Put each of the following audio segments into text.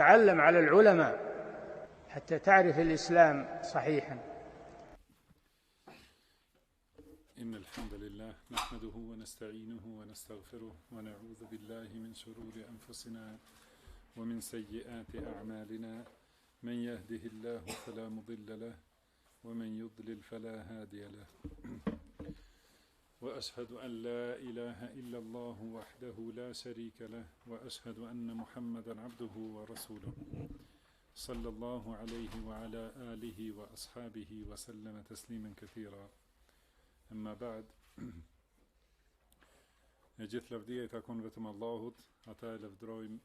تعلم على العلماء حتى تعرف الإسلام صحيحا. إن الحمد لله نحمده ونستعينه ونستغفره ونعوذ بالله من شرور أنفسنا ومن سيئات أعمالنا، من يهده الله فلا مضل له ومن يضلل فلا هادي له. وأشهد أن لا إله إلا الله وحده لا شريك له، وأشهد أن محمدا عبده ورسوله صلى الله عليه وعلى آله وأصحابه وسلم تسليما كثيرا. أما بعد, e gjithë lavdia I takon vetëm Allahut, ata e lavdrojmë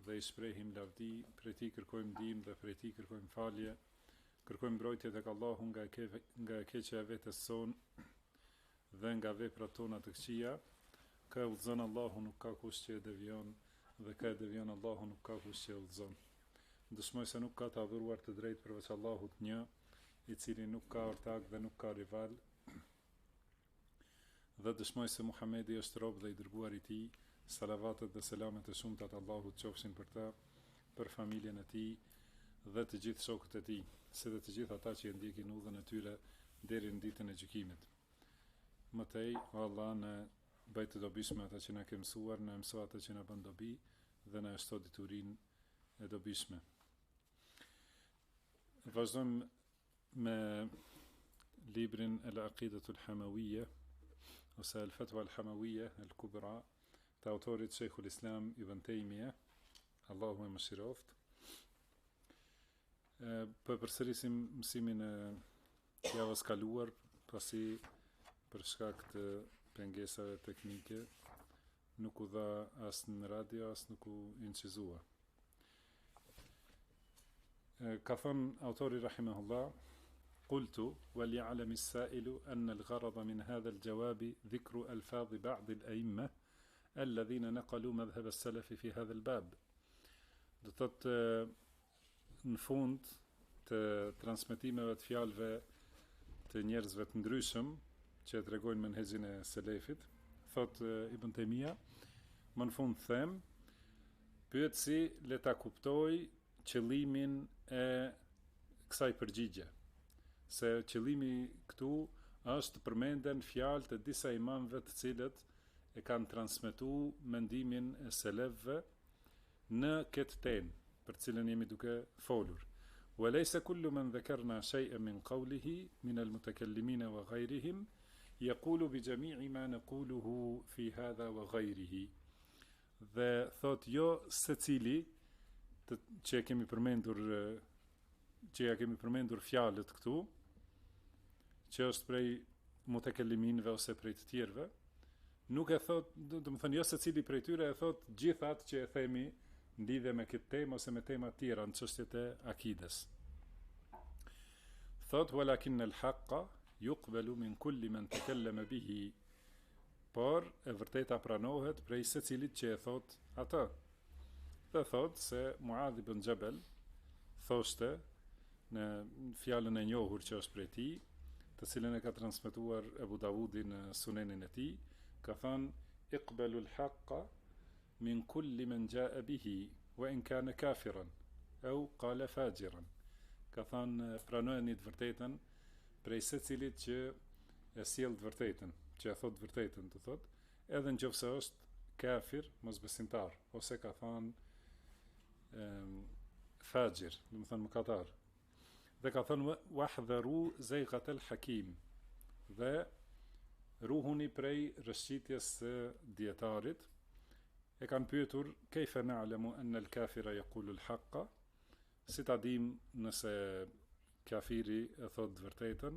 dhe I shprehim lavdi, prej Tij kërkojmë ndihmë dhe prej Tij kërkojmë falje, kërkojmë mbrojtje tek Allahu nga e keqja e vetes son dhe nga veprat tona të këqija. Ka e udhëzon Allahu, nuk ka kush që e devion, dhe ka e devion Allahu, nuk ka kush që e udhëzon. Dëshmoj se nuk ka të adhuruar të drejtë përveç Allahut një, I cili nuk ka ortak dhe nuk ka rival. Dhe dëshmoj se Muhamedi është rob dhe I dërguar I Tij, salavatet dhe selamet e shumta të Allahut qofshin për ta, për familjen e tij dhe të gjithë shokët e tij, si dhe të gjithë ata që e ndjekin udhën e tyre deri në ditën e gjykimit. Mëtej, o Allah, në bëj të dobishme ata që na ke mësuar, në mëso ata që na bën dobi dhe na shto diturinë e dobishme. Vazhdojmë me librin Al-Aqidatul Hamawiyya ose Al-Fatwa Al-Hamawiyya Al-Kubra të autorit Sheikhul Islam Ibn Taymiyah, Allahu e mëshiroft. Po përsërisim mësimin e javës kaluar, pasi për shkak të pengesave teknike nuk u dha as në radio, as nuk u incizua. Ka thënë autori rahimahullah: قلت وليعلم السائل أن الغرض من هذا الجواب ذكر ألفاظ بعض الأئمة الذين نقلوا مذهب السلف في هذا الباب. Do thotë në fund të transmetimeve të fjalëve të njerëzve të ndryshëm që tregojnë menhexhin e selefit, thot Ibn Taymija, më në fund them, pyetësi le ta kuptoj qëllimin e kësaj përgjigje. Se qëllimi këtu është përmenden fjalët e disa imamëve të cilët e kanë transmetuar mendimin e selefëve në këtë temë për cilën jemi duke folur. وليس كل من ذكرنا شيئا من قوله من المتكلمين وغيرهم يقول بجميع ما نقوله في هذا وغيره. Dhe thot jo secili që kemi përmendur fjalët këtu, që është prej mutekelliminëve ose prej të tjerëve, nuk e thot, do të thënë jo secili prej tyre e thot gjithat që e themi në lidhje me këtë temë ose me tema të tjera në çështjet e akides. Thot walakin al-haqqa yuqbalu min kulli man takallama bihi, por e vërteta pranohet prej secilit që e thot atë. Dhe thot se Muadh ibn Jabal thoshte në fjalën e njohur që është prej tij, të cilën e ka transmetuar Abu Davudi në Sunenin e tij, ka thënë iqbalu al-haqqa min kulli man jaa bihi wa in kana kafiran au qala fajiran. Ka thënë pranojeni të vërtetën prej secilit që e sjell të vërtetën, që e thot të vërtetën, të thot, edhe nëse është kafir, mosbesimtar, ose ka thënë fajir, do të thënë mëkatar. Dhe ka thënë wahdharu zayqat al-hakim, dhe ruhuni prej rëshqitjes së dietarit. E kanë pyetur kayfa na'lamu anna al-kafira yaqulu al-haqqa, si ta dim nëse kafiri e thot të vërtetën.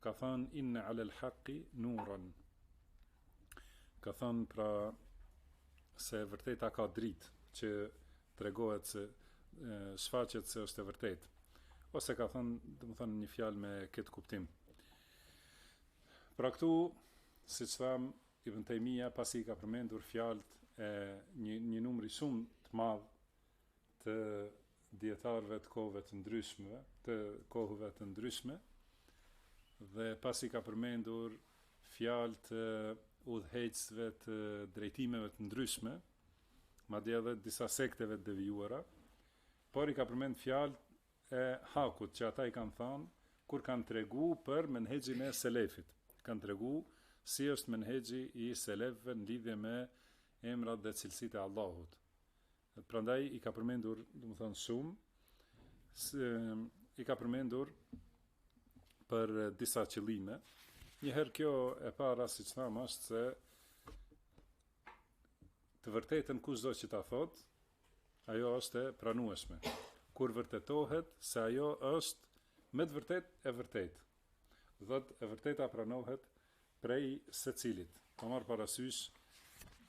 Ka thënë inna 'ala al-haqqi nuran, ka thënë pra se vërteta ka dritë që tregohet se shfaqet se është e vërtetë. Ose ka thënë, do të thënë një fjalë me këtë kuptim. Pra këtu, siç tham, Ibn Taymija pasi ka përmendur fjalët e një numri shumë të madh të dietarëve të kohëve të ndryshme, dhe pasi ka përmendur fjalë të udhëheqësve të drejtimeve të ndryshme, madje edhe disa sekteve të devijuara, por i ka përmend fjalë e hakut që ata i kanë thënë kur kanë tregu për menhexhin e selefit. Kanë tregu si është menhexhi i selefëve në lidhje me emrat dhe cilësitë e Allahut. Prandaj i ka përmendur, domethënë shumë, i ka përmendur për disa qëllime. Njëherë kjo e para, siç thamë, është se të vërtetën kushdo që ta thot, ajo është e pranueshme. Kur vërtetohet se ajo është me të vërtet e vërtet. Dhët e vërteta pranohet prej secilit. Pa marrë parasysh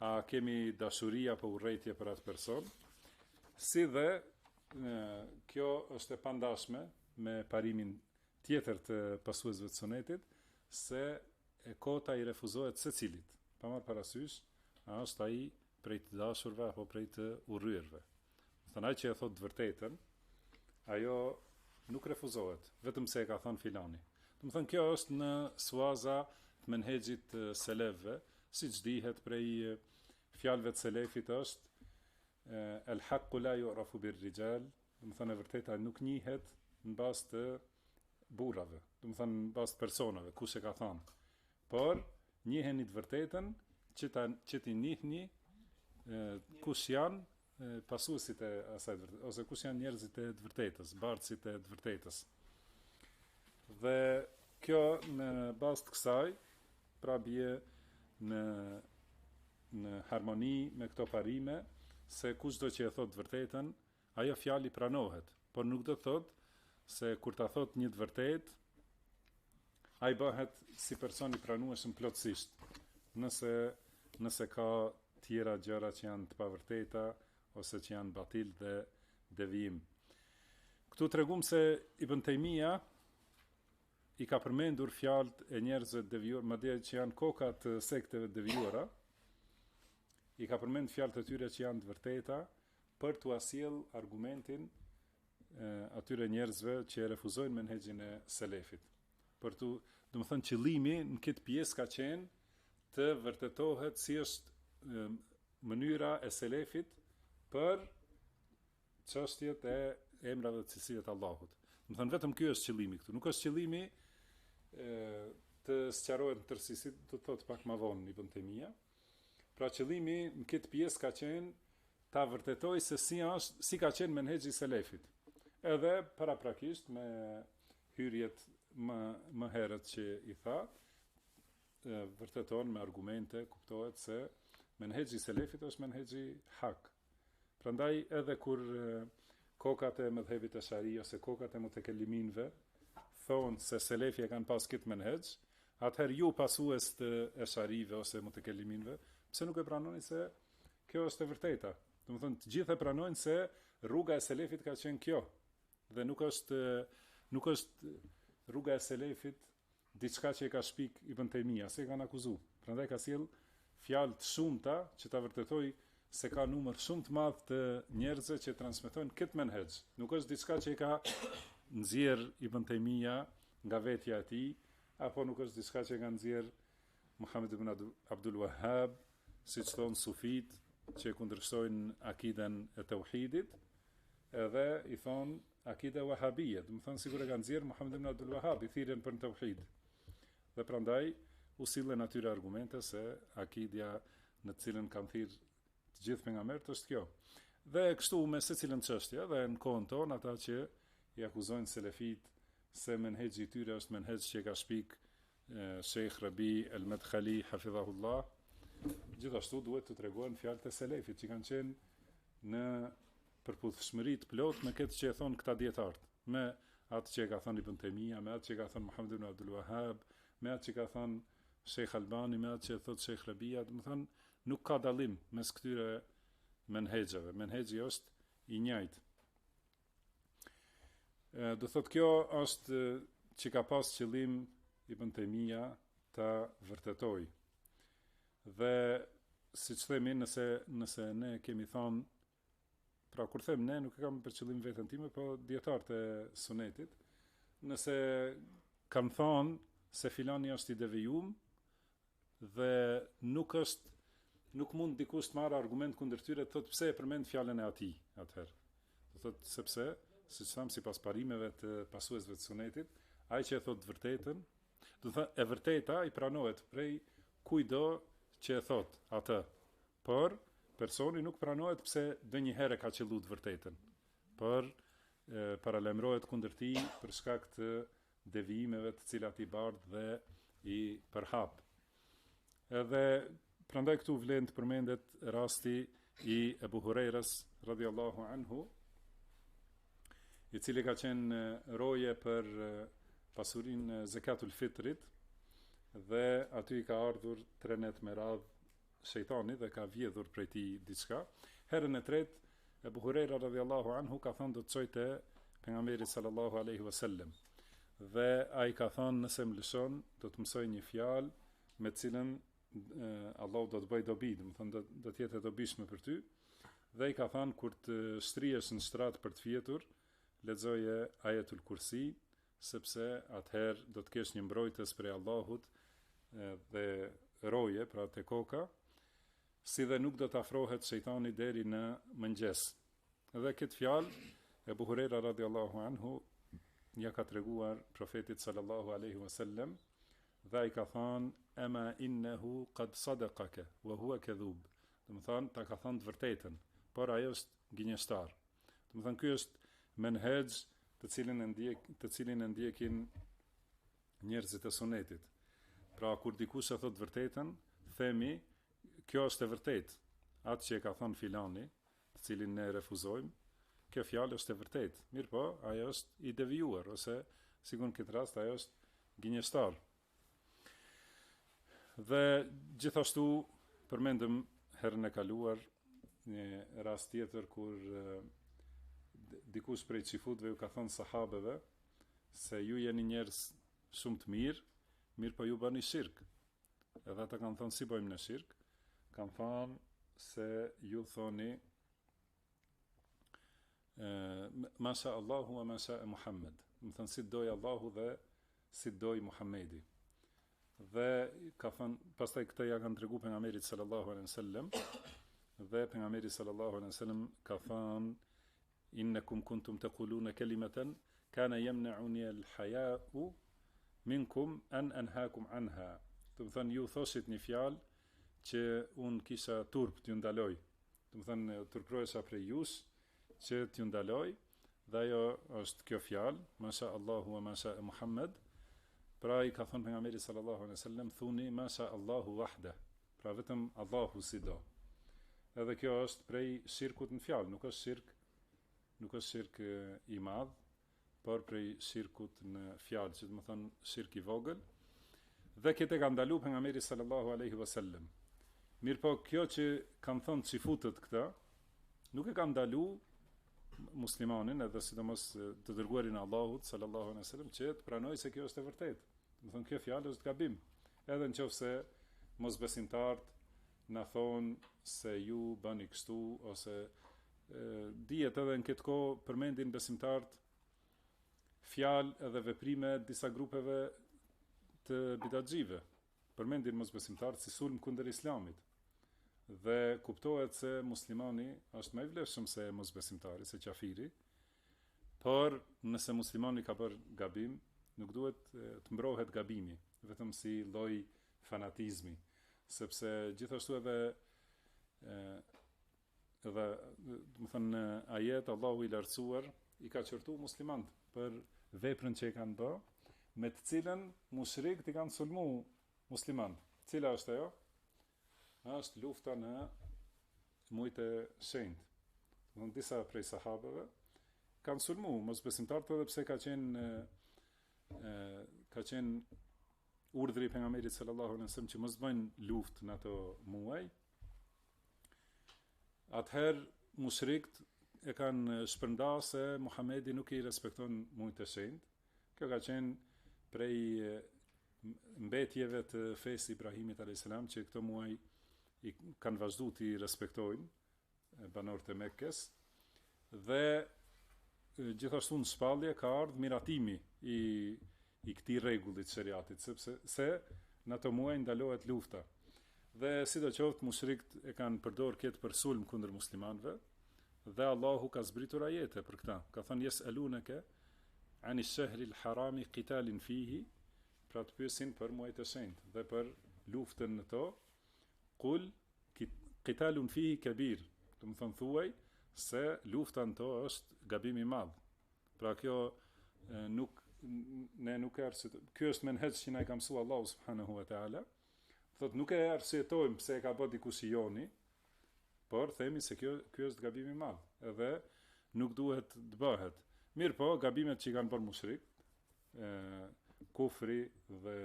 a kemi dashuri apo urrejtje për atë person, si dhe kjo është e pandashme me parimin tjetër të pasuesve të sunetit, se e kota i refuzohet secilit. Pa marrë parasysh a është ai prej të dashurve apo prej të urryrve. Thënë ai që e thot të vërtetën, ajo nuk refuzohet, vetëm se e ka thënë filani. Do të thënë kjo është në suaza të menhexhit të selefëve, siç dihet prej fjalëve të selefit është el haqqu la yu'rafu bir rijal, do të thënë e vërteta nuk njihet në bazë të burrave, do të thënë në bazë të personave, kush e ka thënë. Por njiheni të vërtetën që ti njihni kush janë pasuesit e asaj të vërtetës, ose kush janë njerëzit e të vërtetës, bartësit e të vërtetës. Dhe kjo në bazë të kësaj, pra bie në harmoni me këto parime, se kushdo që e thot të vërtetën, ajo fjali pranohet, por nuk do thot se kur ta thot një të vërtet, ai bëhet si person i pranueshëm plotësisht. Nëse ka tjera gjëra që janë të pavërteta, ose që janë batil dhe devijim. Këtu tregum se Ibn Taymija i ka përmendur fjalët e njerëzve të devijuar, madje që janë koka të sekteve të devijuara, i ka përmendur fjalët e tyre që janë të vërteta për t'u sjell argumentin atyre njerëzve që refuzojnë menhexhin e selefit. Për tu, domethënë qëllimi në këtë pjesë ka qenë të vërtetohet si është mënyra e selefit për çështjet e emrave të cilësive të Allahut. Do të thënë vetëm ky është qëllimi këtu. Nuk është qëllimi të sqarohet në tërësi, do të thotë pak më vonë Ibn Taymija. Pra qëllimi në këtë pjesë ka qenë ta vërtetoj se si ka qenë menhexhi i selefit. Edhe paraprakisht me hyrjet më herët që i tha, vërteton me argumente, kuptohet se menhexhi i selefit është menhexhi hak. Prandaj edhe kur kokat e mëdhëbit e Shari ose kokat e mutekelliminëve thonë se selefi e kanë pas këtë menhexh, atëherë ju pasues të Esharive ose mutekelliminëve, pse nuk e pranoni se kjo është e vërteta? Domethënë të gjithë e pranojnë se rruga e selefit ka qenë kjo, dhe nuk është rruga e selefit diçka që e ka shpik Ibn Taymija, se e kanë akuzuar. Prandaj ka sjell fjalë të shumta që ta vërtetoj se ka numër shumë të madh të njerëzve që transmetojnë këtë menhexh. Nuk është diçka që i ka nxjerr Ibn Taymija nga vetja e tij, apo nuk është diçka që ka nxjerr Muhammed ibn Abdul Wahhab, siç thon sufit që kundërshtojnë akiden e tauhidit, edhe i thon akida wahabie, do të thonë sikur e ka nxjerr Muhammed ibn Abdul Wahhab i thirrën për tauhid. Dhe prandaj u sillen atyre argumente se akidja në të cilën kanë thirrë të gjithë pejgamberët është kjo. Dhe kështu me secilën çështje, dhe në kohën tonë ata që i akuzojnë selefit se menhexhi i tyre është menhexh që ka shpik Sheikh Rabi el-Madkhali hafidhahullah, gjithashtu duhet të tregojnë fjalët e selefit që kanë qenë në përputhshmëri të plot me këtë që e thon këta dietarët, me atë që e ka thënë Ibn Taymija, me atë që e ka thënë Muhammed ibn Abdul Wahhab, me atë që ka thënë Sheikh Albani, me atë që thot Sheikh Rabia, do të thonë nuk ka dallim mes këtyre menhexheve. Menhexhi është i njëjtë. Do thot kjo është që ka pas qëllim Ibn Taymija ta vërtetoj. Dhe siç themi, nëse ne kemi thënë, pra kur them ne, nuk e kam për qëllim veten time, po dietarët e sunetit, nëse kanë thënë se filani është i devijum dhe nuk mund dikush të marrë argument kundër tyre, të thotë pse e përmend fjalën e atij atëherë. Do thotë sepse, siç tham sipas parimeve të pasuesve të sunetit, ai që e thot vërtetën, do thotë e vërteta i pranohet prej kujdo që e thot atë. Por personi nuk pranohet pse donjëherë ka qelluar të vërtetën. Por paralajmërohet kundër tij për shkak të devijimeve të cilat i bardh dhe i përhap. Edhe prandaj këtu vlen të përmendet rasti i Ebu Hurajras radhiyallahu anhu, i cili ka qenë roje për pasurinë zakatul fitrit dhe aty i ka ardhur 3 net me radh shejtani dhe ka vjedhur prej tij diçka. Herën e tretë Ebu Hurajra radhiyallahu anhu ka thënë do të çojte pejgamberit sallallahu alaihi wasallam. Dhe ai ka thënë nëse më lëshon do të mësoj një fjalë me të cilën Allahu do të bëj dobi, do të thonë do të jetë e dobishme për ty. Dhe i ka thënë kur të shtrihesh në shtrat për të fjetur, lexoje Ajetul Kursi, sepse atëherë do të kesh një mbrojtës prej Allahut dhe roje, pra te koka, si dhe nuk do të afrohet shejtani deri në mëngjes. Edhe këtë fjalë Ebu Hurajra radhiyallahu anhu ja ka treguar profetit sallallahu alaihi wasallam dhe ai ka thënë ama innehu qad sadaqaka wa huwa kadhub. Do të thonë ta ka thënë të vërtetën, por ai është gënjeshtar. Do të thonë ky është menhej të cilin e ndjekin njerëzit e sunetit. Pra kur dikush e thot të vërtetën, themi kjo është e vërtetë. Atë që e ka thënë filani, të cilin ne refuzojmë, kjo fjalë është e vërtetë. Mirë po, ajo është i devijuar, ose sigur në këtë rast ajo është gënjeshtar. Dhe gjithashtu përmendëm herën e kaluar një rast tjetër kur dikush prej xifutëve ju ka thënë sahabeve se ju jeni njerëz shumë të mirë po ju bëni shirk. Edhe ata kanë thënë si bëjmë në shirk? Kanë thënë se ju thoni Masha Allahu wa Masha Muhammed. Më thënë si doj Allahu dhe si doj Muhammedi. Dhe ka thënë, pastaj këtë ja kanë tregu pejgamberit sallallahu alaihi wasallam, dhe pejgamberi sallallahu alaihi wasallam ka thënë innakum kuntum taquluna kalimatan kana yamna'uni al-haya'u minkum an anhaakum anha. Do të thënë ju thoshit një fjalë që unë kisha turp t'ju ndaloj. Do të thënë turprohesha prej jush që t'ju ndaloj, dhe ajo është kjo fjalë, Masha Allahu wa Masha Muhammed. Pra i ka thënë pejgamberi sallallahu alaihi wasallam thuni Masha Allahu wahda. Pra vetëm Allahu si do. Edhe kjo është prej shirkut në fjalë, nuk është shirk i madh, por prej shirkut në fjalë, që do të thonë shirk i vogël. Dhe këtë e ka ndaluar pejgamberi sallallahu alaihi wasallam. Mirë po, kjo që kanë thënë xifutët këta, nuk e kanë ndaluar muslimanin, edhe sidomos të dërguarin e Allahut sallallahu alaihi wasallam, që të pranojë se kjo është e vërtetë. Do të thonë kjo fjalë është gabim. Edhe nëse mosbesimtarët na thonë se ju bëni kështu, ose dihet edhe në këtë kohë përmendin besimtarët fjalë edhe veprime disa grupeve të bidatxive. Përmendin mosbesimtarët si sulm kundër islamit. Dhe kuptohet se muslimani është më i vlefshëm se mosbesimtari, se qafiri, por nëse muslimani ka bërë gabim, nuk duhet të mbrohet gabimi, vetëm si lloj fanatizmi, sepse gjithashtu edhe do të thënë ajet Allahu i lartësuar i ka qortu muslimanët për veprën që e kanë bë, me të cilën mushrikët i kanë sulmu muslimanët. Cila është ajo? Është lufta në muajt e shenjtë. Do të disa prej sahabeve kanë sulmu mosbesimtarët edhe pse ka qenë urdhri i pejgamberit sallallahu alaihi wasallam që mos bëjnë luftë në ato muaj. Atëherë mushrikët e kanë shpërndarë se Muhamedi nuk i respekton muajt e shenjtë. Kjo ka qenë prej mbetjeve të fesë Ibrahimit alayhis salam, që këto muaj i kanë vazhduar të respektojnë banorët e Mekkes, dhe gjithashtu në shpallje ka ardhur miratimi i këtij rregulli të shariatit, sepse në ato muaj ndalohet lufta. Dhe sidoqoftë mushrikët e kanë përdorur këtë për sulm kundër muslimanëve, dhe Allahu ka zbritur ajete për këta. Ka thënë yes'alunaka ani shahri al-harami qitalin fihi, pra të pyesin për muajt e shenjtë dhe për luftën në to. Qul qitalun fihi kabir, do të thonë thuaj se lufta në to është gabim i madh. Pra kjo nuk ky është menhej që na ka mësuar Allahu subhanahu wa taala. Thot nuk e arsyetojmë pse e ka bë dikush i joni, por themi se ky është gabim i madh, edhe nuk duhet të bëhet. Mirë po, gabimet që i kanë bërë mushrik, kufri dhe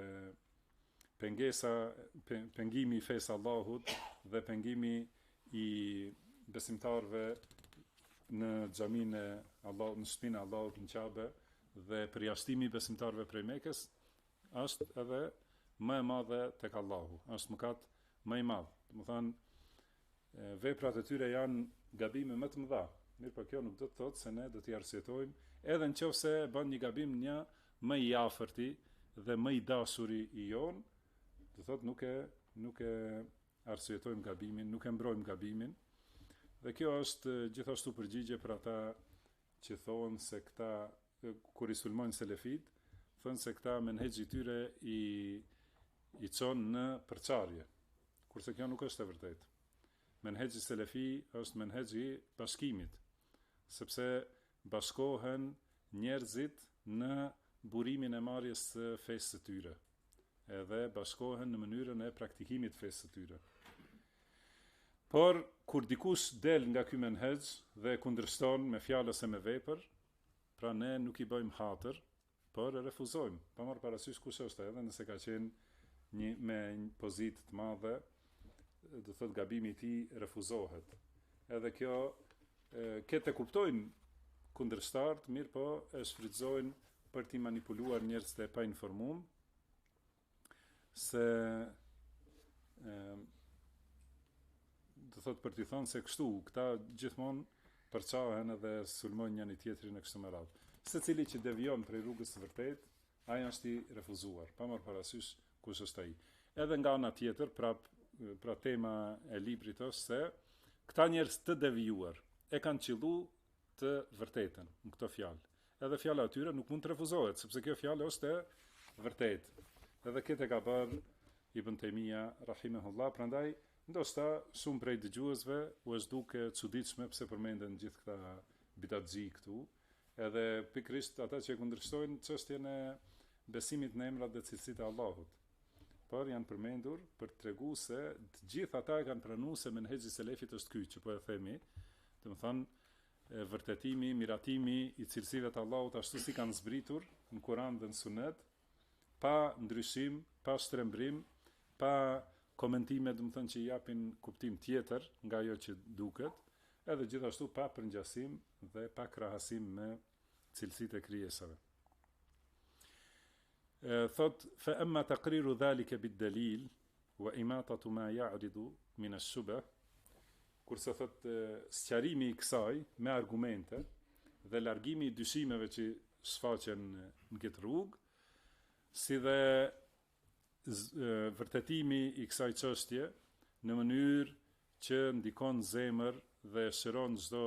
pengimi i fesë Allahut dhe pengimi i besimtarve në xhaminë e Allahut, në shtëpinë e Allahut në Qabe, dhe përjashtimi i besimtarve prej Mekës është edhe më e madhe tek Allahu, është mëkat më i madh. Do të thonë veprat e tyre janë gabime më të mëdha. Mirë, por kjo nuk do të thotë se ne do t'i arsyetojmë, edhe nëse bën një gabim një më i afërti dhe më i dashuri i jon, do thotë nuk e arsyetojmë gabimin, nuk e mbrojmë gabimin. Dhe kjo është gjithashtu përgjigje për ata që thonë se këta, kur i sulmojnë selefit, thonë se këta menhexhi i tyre i çon në përçarje, kurse kjo nuk është e vërtetë. Menhexhi selefi është menhexhi i bashkimit, sepse bashkohen njerëzit në burimin e marrjes së fesë së tyre, edhe bashkohen në mënyrën e praktikimit të fesë së tyre. Por kur dikush del nga ky menhexh dhe kundërshton me fjalë ose me vepër, pra ne nuk i bëjmë hatër, por e refuzojmë, pa marrë parasysh kush është, edhe nëse ka qenë me një pozitë të madhe, do thot gabimi i tij refuzohet. Edhe kjo këtë e kuptojnë kundërshtarët, mirë po e shfrytëzojnë për t'i manipuluar njerëzit e pa informuar, se do thot për t'i thonë se kështu, këta gjithmonë përçahen edhe sulmojnë njëri tjetrin e kështu me radhë. Secili që devijon prej rrugës së vërtetë, ai është i refuzuar, pa marrë parasysh kush është ai. Edhe nga ana tjetër, pra tema e librit është se këta njerëz të devijuar e kanë qillu të vërtetën në këto fjalë. Edhe fjala e tyre nuk mund të refuzohet, sepse kjo fjalë është e vërtetë. Edhe këtë e ka bërë Ibn Taymija rahimahullah, prandaj ndoshta shumë prej dëgjuesve u është duke çuditshme pse përmenden gjithë këta bidatxhi këtu, edhe pikërisht ata që kundërshtojnë çështjen e besimit në emrat dhe cilësitë e Allahut. Por janë përmendur për të treguar se të gjithë ata e kanë pranuar se menhexhi selefit është ky që po e themi, domethënë vërtetimi, miratimi i cilësive të Allahut ashtu si kanë zbritur në Kur'an dhe në Sunet, pa ndryshim, pa shtrembrim, pa komentime, domethënë që i japin kuptim tjetër nga ajo që duket, edhe gjithashtu pa përngjasim dhe pa krahasim me cilësitë e krijesave. Thot fa amma taqriru dhalika bid-dalil wa imatatu ma ya'ridu min ash-shubah, kurse thot sqarimi i kësaj me argumente dhe largimi i dyshimeve që shfaqen në këtë rrugë, si dhe vërtetimi i kësaj çështje në mënyrë që ndikon zemër dhe shëron çdo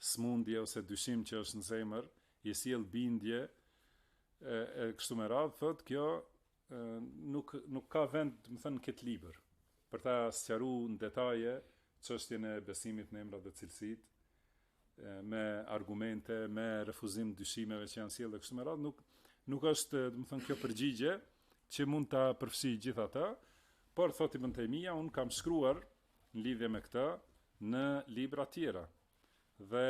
smundje ose dyshim që është në zemër, i sjell bindje e kështu me radhë, thot kjo nuk ka vend, do të thënë, këtë libër për ta sqaruar në detaje çështjen e besimit në emrat dhe cilësitë, me argumente, me refuzim dyshimeve që janë sjellë kështu me radhë, nuk është, do të thënë, kjo përgjigje që mund ta përfshijë gjithë ata, por thot Ibn Taymija, unë kam shkruar në lidhje me këtë në libra tjera dhe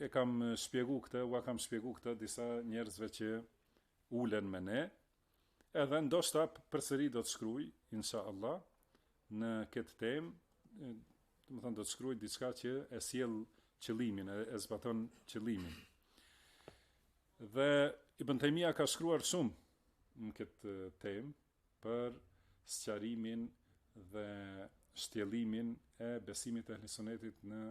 u kam shpjegu këtë disa njerëzve që ulen me ne, edhe ndoshta përsëri do të shkruaj, inshallah, në këtë temë, do të thënë do të shkruaj diçka që e sjell qëllimin, e zbaton qëllimin. Dhe Ibn Taymija ka shkruar shumë në këtë temë për sqarimin dhe shtjellimin e besimit të ehlisonetit në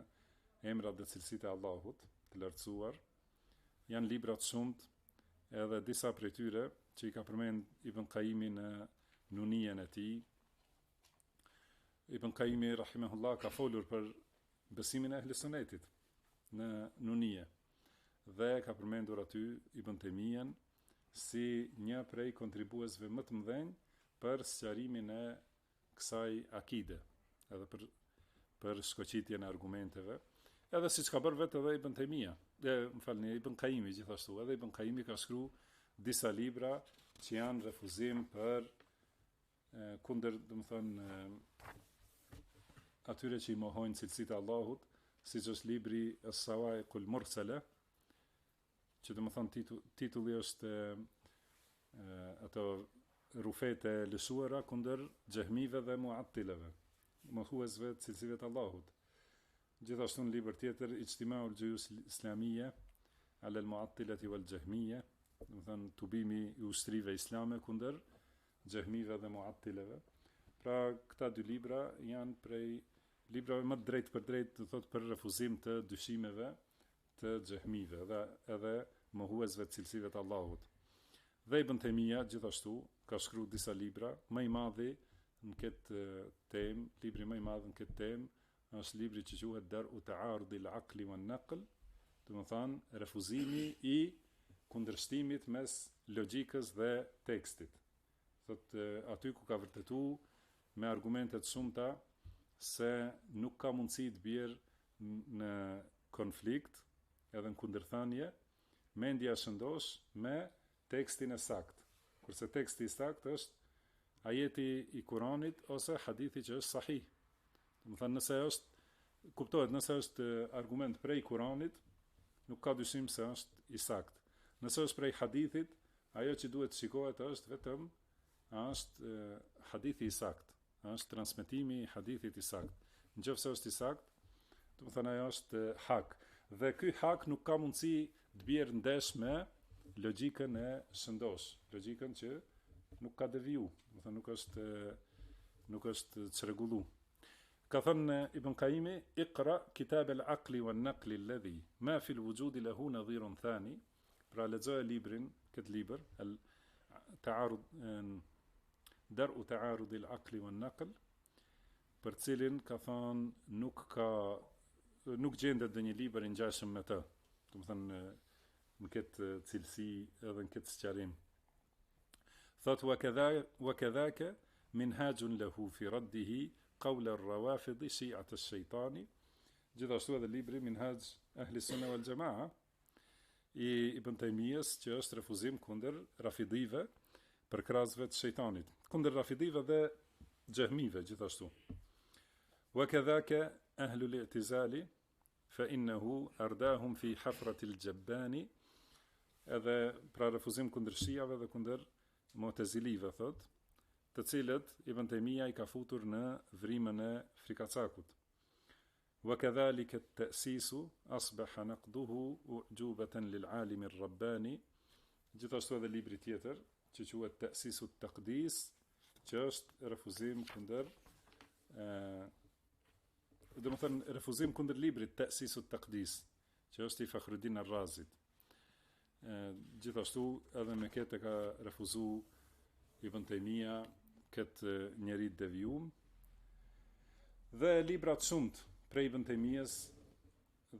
emrat dhe cilësitë e Allahut të lartësuar. Janë libra të shumt, edhe disa prej tyre që i ka përmend Ibn Qayyimi në Nunijen e tij, Ibn Qayyimi rahimahullah ka folur për besimin e Ehli Sunnetit në Nunije dhe ka përmendur aty Ibn Taymijen si një prej kontribuesve më të mëdhenj për sqarimin e kësaj akide, edhe për shkoqitjen e argumenteve, edhe siç ka bërë vetë edhe Ibn Taymija, Ibn Qayyimi gjithashtu, edhe Ibn Qayyimi ka shkruar disa libra që janë refuzim për kundër, domethënë, atyre që i mohojnë cilësitë e Allahut, siç është libri As-Sawaiqul Mursala, që domethënë titulli është ato rufete lëshuara kundër xehmive dhe muattileve, mohuesve të cilësive të Allahut. Gjithashtu në libër tjetër Ijtima'ul Juyus Islamiyya ala al-Mu'attilati wal Jahmiyya, domethënë tubimi i ushtrive islame kundër xehmive dhe muattileve. Pra këta dy libra janë prej librave më drejt për drejt, do thotë, për refuzim të dyshimeve të xehmive dhe edhe mohuesve të cilësive të Allahut. Dhe Ibn Taymija gjithashtu ka shkruar disa libra, më i madhi në këtë temë, libri më i madh në këtë temë është libri që quhet Dar'u Ta'arudi al-Aqli wan-Naql, domethënë refuzimi i kundërshtimit mes logjikës dhe tekstit. Thotë aty ku ka vërtetuar me argumente të shumta se nuk ka mundësi të bjerë në konflikt edhe në kundërthënie mendja shëndosh me tekstin e sakt, kurse teksti i sakt është ajeti i Kuranit ose hadithi që është sahih. Domethënë nëse është argument prej Kuranit, nuk ka dyshim se është i sakt. Nëse është prej hadithit, ajo që duhet shikohet është vetëm është hadithi i sakt, është transmetimi i hadithit i sakt. Nëse është i sakt, domethënë ajo është hak. Dhe ky hak nuk ka mundësi të bjerë ndesh me logjikën e shëndosh, logjikën që nuk ka deviju, domethënë nuk është çrregullu. Ka thënë Ibn Qayyimi, Iqra kitab al-aqli wan-naqli alladhi ma fi al-wujudi lahu nadhirun thani, pra lexoje librin, këtë libër, Dar'u Ta'arudi al-Aqli wan-Naql, për cilin ka thënë nuk gjendet ndonjë libër i ngjashëm me të, domethënë në këtë cilësi edhe në këtë sqarim. Thot wa kadhaka minhajun lahu fi raddihi qawl ar-rawafid shi'at ash-shaytani, gjithashtu edhe libri Minhaj Ahli Sunna wal Jamaa i Ibn Taymijës, që është refuzim kundër rafidive për krahasve të shejtanit, kundër rafidive dhe xehmive gjithashtu. Wa kadhaka ahlu al-i'tizali fa innahu ardahum fi hafrati al-jabbani, edhe pra refuzim kundër shiave dhe kundër mu'tazilive, thot, të cilët Ibn Taymija i ka futur në vrimën e frikacakut. Wa kadhalika at-ta'sisu asbaha naqduhu ujubatan lil-alim ar-rabbani, gjithashtu edhe libri tjetër që quhet Ta'sisu at-Taqdis, që është refuzim kundër domethënë refuzim kundër librit Ta'sisu at-Taqdis, që është i Fakhruddin ar-Razit. Gjithashtu edhe me këtë ka refuzuar Ibn Taymija këtë njeri devijum, dhe libra të shumt prej Ibn Taymijës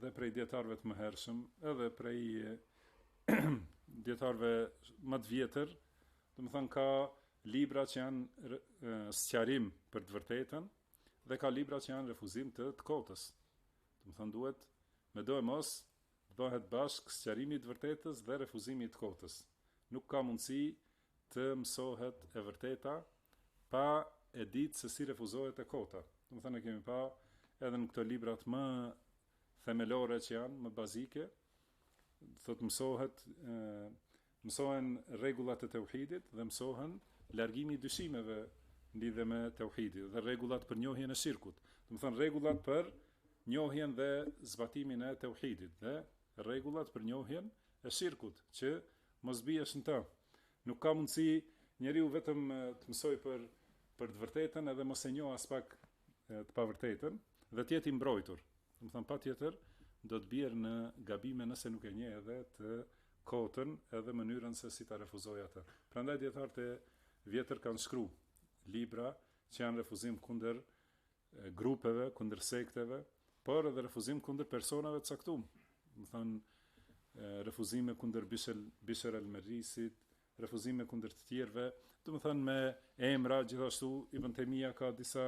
dhe prej dietarëve të mëhershëm, edhe prej dietarëve më të vjetër, domethënë ka libra që janë sqarim për të vërtetën dhe ka libra që janë refuzim të kotës. Domethënë duhet me do e mos bëhet bashk sqarimi i të vërtetës dhe refuzimi i të kotës. Nuk ka mundësi të mësohet e vërteta pa e ditë se si refuzohet e kota. Domethënë e kemi pa edhe në këto librat më themelore që janë, më bazike, thot mësohen rregullat e tauhidit dhe mësohen largimi i dyshimeve lidhe me tauhidin dhe rregullat për njohjen e shirkut. Domethënë rregullat për njohjen dhe zbatimin e tauhidit dhe rregullat për njohjen e shirkut, që mos bihesh në të. Nuk ka mundësi njeriu vetëm të mësoj për të vërtetën edhe mos e njoh as pak të pavërtetën dhe të jetë i mbrojtur. Domethënë patjetër do të bjerë në gabime nëse nuk e njeh edhe të kotën edhe mënyrën se si ta refuzoj atë. Prandaj dietarët e vjetër kanë shkruar libra që janë refuzim kundër grupeve, kundër sekteve, por edhe refuzim kundër personave të caktuar. Do thënë refuzime kundër Bishr el-Merrisit, refuzime kundër të tjerëve, do të thënë me emra, gjithashtu Ibn Taymija ka disa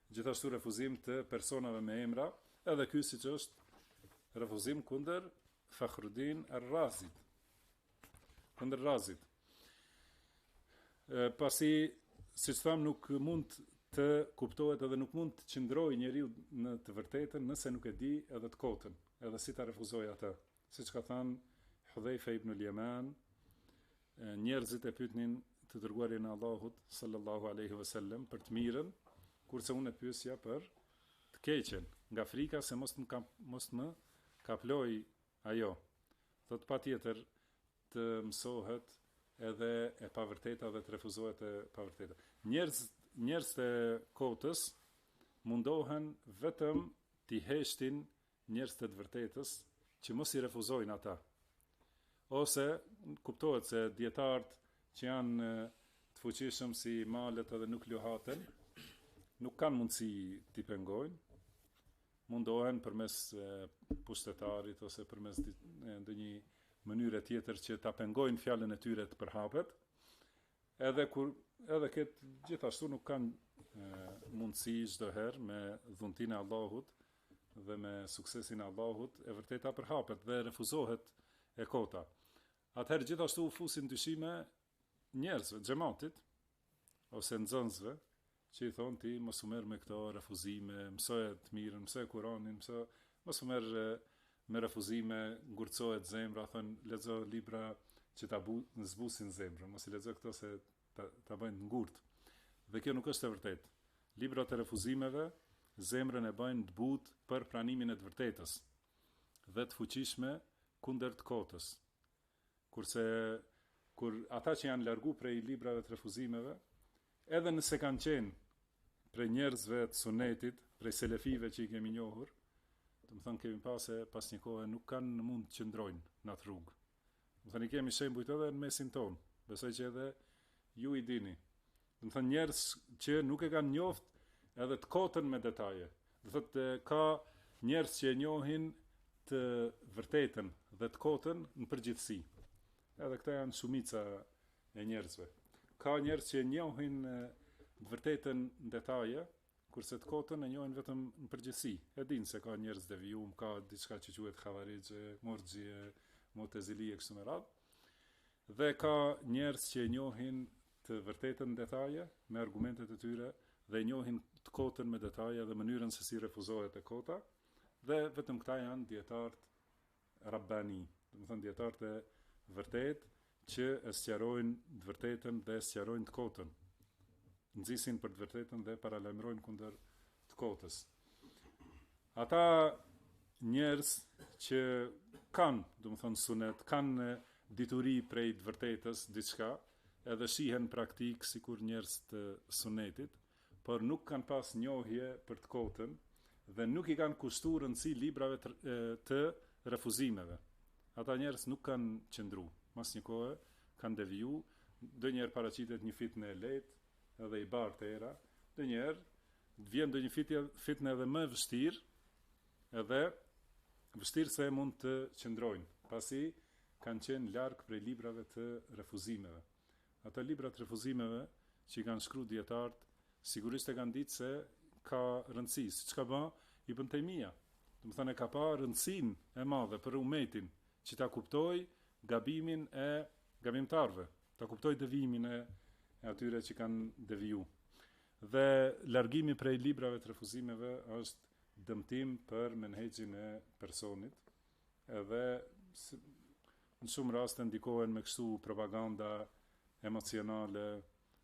gjithashtu refuzim të personave me emra, edhe ky siç është refuzim kundër Fakhruddin ar-Razit. Kundër Razit. Pasi, siç tham, nuk mund të kuptohet edhe nuk mund të qëndrojë njeriu në të vërtetën nëse nuk e di edhe të kotën, edhe si ta refuzoj atë. Siç ka thënë Hudhaifa ibn al-Yaman, njerëzit e pyetnin të dërguarin e Allahut sallallahu alaihi wasallam për të mirën, kurse unë e pyesja për të keqen, nga frika se mos më kaploj ajo. Thot patjetër të mësohet edhe e pavërteta dhe të refuzohet e pavërteta. Njerëz të kotës mundohen vetëm t'i heshtin njerëz të vërtetës që mos i refuzojnë ata. Ose kuptohet se dietarët që janë të fuqishëm si malet edhe nuk luhaten, nuk kanë mundësi t'i pengojnë, mundohen përmes pushtetarit ose përmes ndonjë mënyre tjetër që ta pengojnë fjalën e tyre të përhapet, edhe këtë gjithashtu nuk kanë mundësi çdo herë me dhuntinë e Allahut dhe me suksesin e Allahut e vërteta përhapet dhe refuzohet e kota. Atëherë gjithashtu fusin dyshime njerëzve, xhamatit ose nxënësve, që i thonë ti mos u merr me këto refuzime, mësoje të mirën, mësoje Kur'anin, mos u merr me refuzime, ngurcohet zemra, thonë lexo libra që ta zbusin zemrën, mos i lexo këto se ta bëjnë ngurt. Dhe kjo nuk është e vërtetë. Librat e refuzimeve zemrën e bëjnë të butë për pranimin e të vërtetës dhe të fuqishme kundër të kotës. Kurse kur ata që janë largu prej librave të refuzimeve, edhe nëse kanë qenë prej njerëzve të sunetit, prej selefive që i kemi njohur, do të thonë kemi pas një kohë nuk kanë mund të qëndrojnë në atë rrugë. Do të thonë i kemi shembujt edhe në mesin tonë, besoj që edhe ju i dini. Do të thonë njerëz që nuk e kanë njoft edhe të kotën me detaje. Do thotë ka njerëz që e njohin të vërtetën dhe të kotën në përgjithësi. Edhe këta janë shumica e njerëzve. Ka njerëz që e njohin të vërtetën në detaje, kurse të kotën e njohin vetëm në përgjithësi. E dinë se ka njerëz devijum, ka diçka që quhet Khawarixhe, Murxhie, Mu'tazili e kështu me radhë. Dhe ka njerëz që e njohin të vërtetën në detaje me argumentet e tyre dhe e njohin të kotën me detaje dhe mënyrën se si refuzohet e kota, dhe vetëm këta janë dietarët rabbani, do të thonë dietarët e vërtet që e sqarojnë të vërtetën dhe e sqarojnë të kotën. Nxisin për të vërtetën dhe paralajmërojnë kundër të kotës. Ata njerëz që kanë, do të thonë sunet, kanë dituri prej të vërtetës diçka, edhe shihen praktik sikur njerëz të sunetit, por nuk kanë pas njohje për të kotën dhe nuk i kanë kushtuar rëndësi librave të refuzimeve. Ata njerëz nuk kanë qëndru, mas një kohë kanë deviju, ndonjëherë paraqitet një fitnë e lehtë, edhe i bartë era, ndonjëherë vjen ndonjë fitnë edhe më vështirë, edhe vështirë se mund të qëndrojnë, pasi kanë qenë larg prej librave të refuzimeve. Ata libra të refuzimeve që i kanë shkruar dietarët, sigurisht e kanë ditë se ka rëndësi, siç ka bë Ibn Taymija. Do të thonë ka pa rëndësinë e madhe për umetin që ta kuptoj gabimin e gabimtarve, ta kuptoj devimin e atyre që kanë deviju. Dhe largimi prej librave të refuzimeve është dëmtim për menhexhin e personit, edhe në shumë raste ndikohen me kështu propaganda emocionale,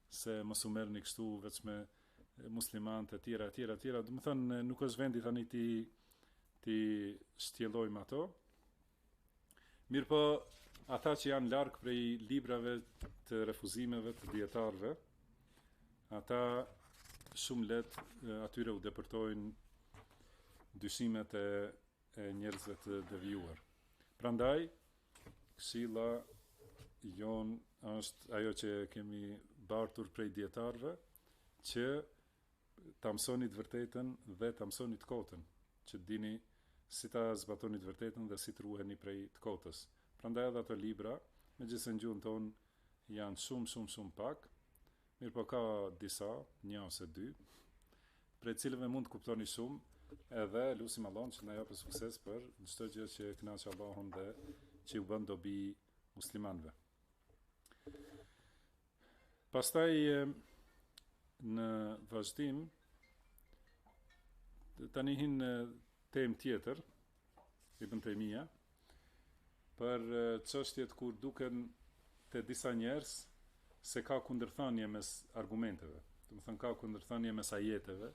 se mos u merrni kështu veç me muslimanë të tjera. Do të thënë nuk është vendi tani ti shtjellojmë ato. Mirë po, ata që janë larg prej librave të refuzimeve të dietarëve, ata shumë lehtë atyre u depërtojnë dyshimet e njerëzve të devijuar. Prandaj, këshilla jon është ajo që kemi bartur prej dietarëve, që ta mësoni të vërtetën dhe ta mësoni të kotën, që të dini si ta zbatoni të vërtetën dhe si të ruheni prej të kotës. Prandaj edhe ato libra, megjithëse në gjuhën tonë janë shumë pak, mirë po ka disa, një ose dy, prej cilëve mund të kuptoni shumë, edhe lutim Allahun që na japë sukses për çdo gjë që kënaq Allahun dhe që u bën dobi muslimanëve. Pastaj në vazhdim tani hin në temë tjetër, Ibn Taymija, për çështjet kur duken te disa njerëz se ka kundërthënie mes argumenteve. Do të thënë ka kundërthënie mes ajeteve,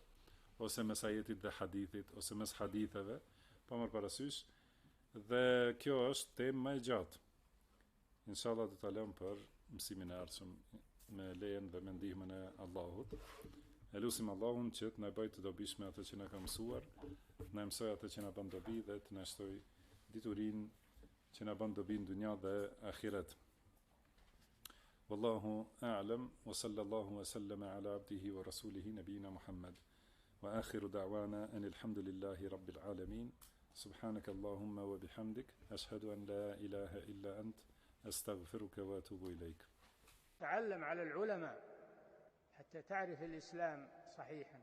ose mes ajetit dhe hadithit, ose mes haditheve, pa marrë parasysh, dhe kjo është temë më e gjatë. Inshallah do ta lëm për mësimin e ardhshëm me lejen dhe me ndihmën e Allahut. E lutim Allahun që të na bëjë të dobishme atë që na ka mësuar, të na mësoj atë që na bën dobi dhe të na shtoj diturinë që na bën dobi në dunja dhe ahiret. Wallahu a'lam wa sallallahu wa sallama ala abdihi wa rasulihi nabiyina Muhammad. Wa akhiru da'wana anil hamdulillahi rabbil alamin. Subhanaka Allahumma wa bihamdik, ashhadu an la ilaha illa ant, astaghfiruka wa atubu ilayk. تعلم على العلماء حتى تعرف الإسلام صحيحا.